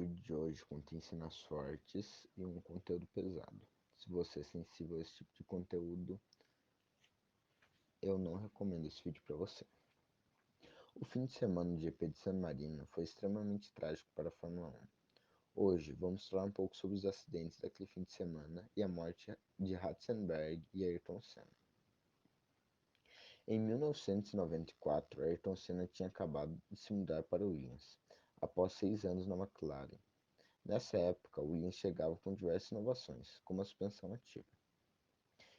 vídeo de hoje contém cenas fortes e um conteúdo pesado. Se você é sensível a esse tipo de conteúdo, eu não recomendo esse vídeo para você. O fim de semana do GP de San Marino foi extremamente trágico para a Fórmula 1. Hoje vamos falar um pouco sobre os acidentes daquele fim de semana e a morte de Ratzenberg e Ayrton Senna. Em 1994, Ayrton Senna tinha acabado de se mudar para Williams, após 6 anos na McLaren. Nessa época, o Williams chegava com diversas inovações, como a suspensão ativa.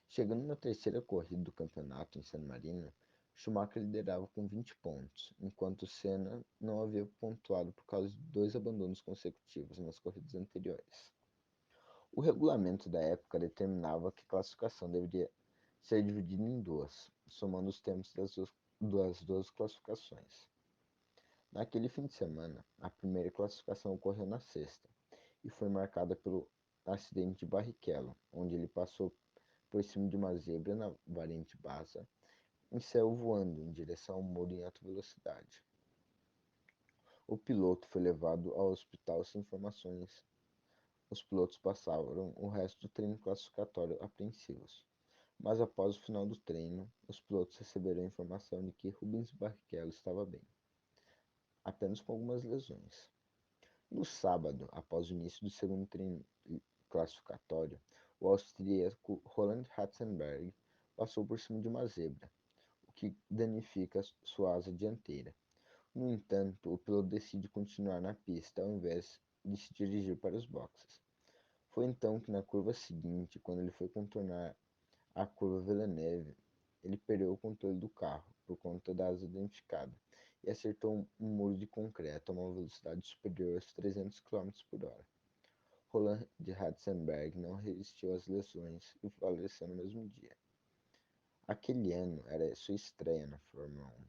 Chegando na terceira corrida do campeonato em San Marino, Schumacher liderava com 20 pontos, enquanto Senna não havia pontuado por causa de 2 abandonos consecutivos nas corridas anteriores. O regulamento da época determinava que a classificação deveria ser dividida em duas, somando os tempos das duas classificações. Naquele fim de semana, a primeira classificação ocorreu na sexta, e foi marcada pelo acidente de Barrichello, onde ele passou por cima de uma zebra na variante Baza e saiu voando em direção ao muro em alta velocidade. O piloto foi levado ao hospital sem informações. Os pilotos passaram o resto do treino classificatório apreensivos, mas após o final do treino, os pilotos receberam a informação de que Rubens Barrichello estava bem, apenas com algumas lesões. No sábado, após o início do segundo treino classificatório, o austríaco Roland Ratzenberg passou por cima de uma zebra, o que danifica sua asa dianteira. No entanto, o piloto decide continuar na pista ao invés de se dirigir para os boxes. Foi então que na curva seguinte, quando ele foi contornar a curva Villeneuve, ele perdeu o controle do carro por conta da asa danificada e acertou um muro de concreto a uma velocidade superior aos 300 km por hora. Roland Ratzenberg não resistiu às lesões e faleceu no mesmo dia. Aquele ano era sua estreia na Fórmula 1.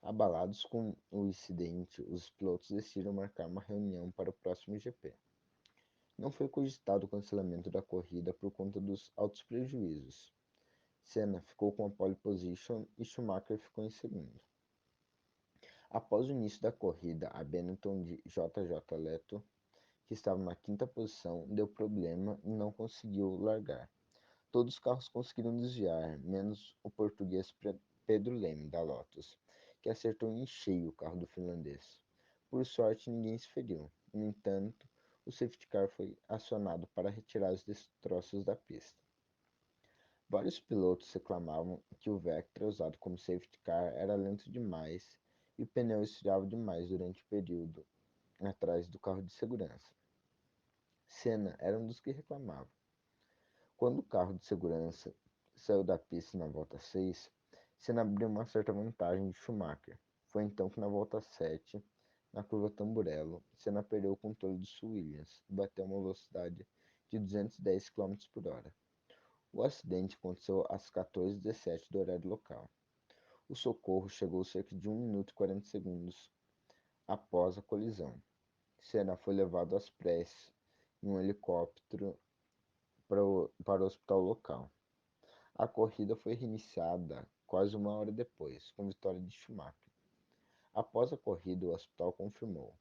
Abalados com o incidente, os pilotos decidiram marcar uma reunião para o próximo GP. Não foi cogitado o cancelamento da corrida por conta dos altos prejuízos. Senna ficou com a pole position e Schumacher ficou em segundo. Após o início da corrida, a Benetton de JJ Leto, que estava na quinta posição, deu problema e não conseguiu largar. Todos os carros conseguiram desviar, menos o português Pedro Leme, da Lotus, que acertou em cheio o carro do finlandês. Por sorte, ninguém se feriu. No entanto, o safety car foi acionado para retirar os destroços da pista. Vários pilotos reclamavam que o Vectra usado como safety car era lento demais e o pneu esfriava demais durante o período atrás do carro de segurança. Senna era um dos que reclamava. Quando o carro de segurança saiu da pista na volta 6, Senna abriu uma certa vantagem de Schumacher. Foi então que na volta 7, na curva Tamburello, Senna perdeu o controle de sua Williams e bateu a uma velocidade de 210 km por hora. O acidente aconteceu às 14h17 do horário local. O socorro chegou cerca de 1 minuto e 40 segundos após a colisão. Senna foi levado às pressas em um helicóptero para o hospital local. A corrida foi reiniciada quase uma hora depois, com vitória de Schumacher. Após a corrida, o hospital confirmou: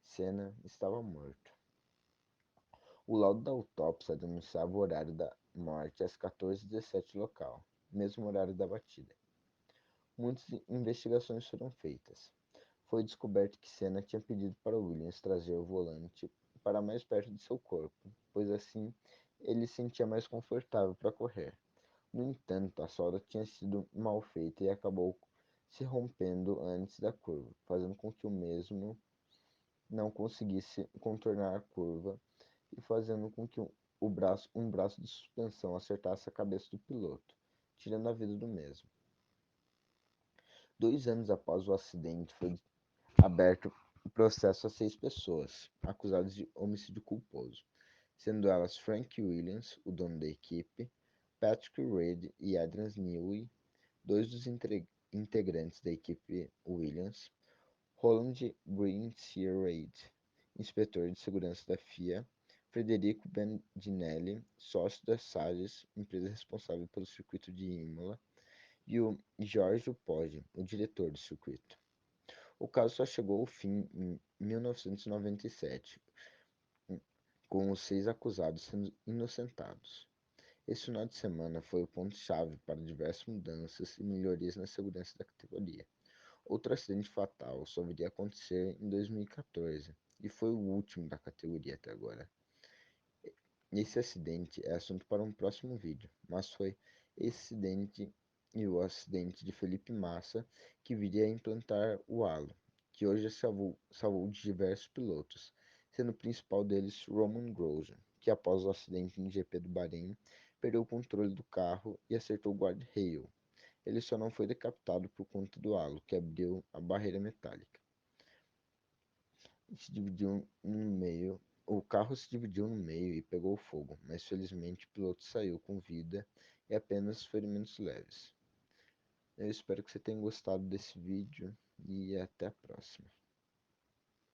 Senna estava morto. O laudo da autópsia denunciava o horário da morte às 14h17 local, mesmo horário da batida. Muitas investigações foram feitas. Foi descoberto que Senna tinha pedido para Williams trazer o volante para mais perto de seu corpo, pois assim ele se sentia mais confortável para correr. No entanto, a solda tinha sido mal feita e acabou se rompendo antes da curva, fazendo com que o mesmo não conseguisse contornar a curva e fazendo com que um braço de suspensão acertasse a cabeça do piloto, tirando a vida do mesmo. 2 anos após o acidente, foi aberto o processo a 6 pessoas, acusadas de homicídio culposo, sendo elas Frank Williams, o dono da equipe, Patrick Reed e Adrian Newey, 2 dos integrantes da equipe Williams, Roland Green-Reid, inspetor de segurança da FIA, Federico Bandinelli, sócio da Sagres, empresa responsável pelo circuito de Imola, e o Giorgio Poggi, o diretor do circuito. O caso só chegou ao fim em 1997, com os 6 acusados sendo inocentados. Esse final de semana foi o ponto-chave para diversas mudanças e melhorias na segurança da categoria. Outro acidente fatal só viria a acontecer em 2014 e foi o último da categoria até agora. Esse acidente é assunto para um próximo vídeo, mas foi esse acidente e o acidente de Felipe Massa que viria a implantar o halo, que hoje salvou de diversos pilotos, sendo o principal deles Romain Grosjean, que após o acidente no GP do Bahrein, perdeu o controle do carro e acertou o guarda-rail. Ele só não foi decapitado por conta do halo, que abriu a barreira metálica. Se dividiu no meio, o carro se dividiu no meio e pegou fogo, mas felizmente o piloto saiu com vida e apenas ferimentos leves. Eu espero que você tenha gostado desse vídeo e até a próxima.